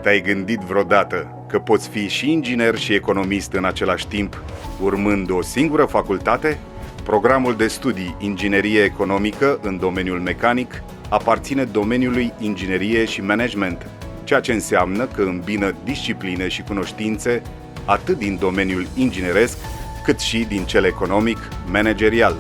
Te-ai gândit vreodată că poți fi și inginer și economist în același timp, urmând o singură facultate? Programul de studii Inginerie Economică în domeniul mecanic aparține domeniului Inginerie și Management, ceea ce înseamnă că îmbină discipline și cunoștințe atât din domeniul ingineresc, cât și din cel economic, managerial.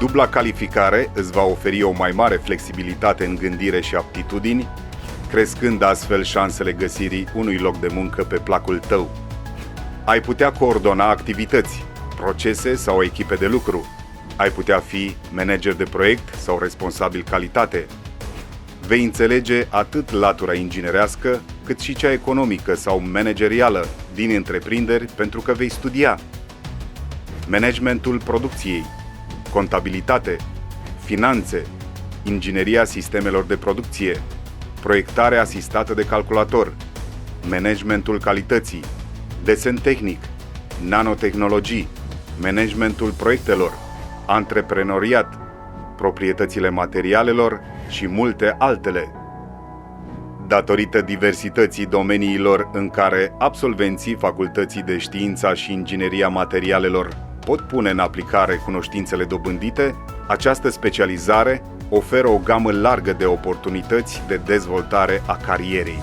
Dubla calificare îți va oferi o mai mare flexibilitate în gândire și aptitudini, crescând astfel șansele găsirii unui loc de muncă pe placul tău. Ai putea coordona activități, procese sau echipe de lucru. Ai putea fi manager de proiect sau responsabil calitate. Vei înțelege atât latura inginerească, cât și cea economică sau managerială din întreprinderi pentru că vei studia managementul producției, contabilitate, finanțe, ingineria sistemelor de producție, proiectare asistată de calculator, managementul calității, desen tehnic, nanotehnologii, managementul proiectelor, antreprenoriat, proprietățile materialelor și multe altele. Datorită diversității domeniilor în care absolvenții Facultății de Știința și Ingineria Materialelor pot pune în aplicare cunoștințele dobândite, această specializare oferă o gamă largă de oportunități de dezvoltare a carierei.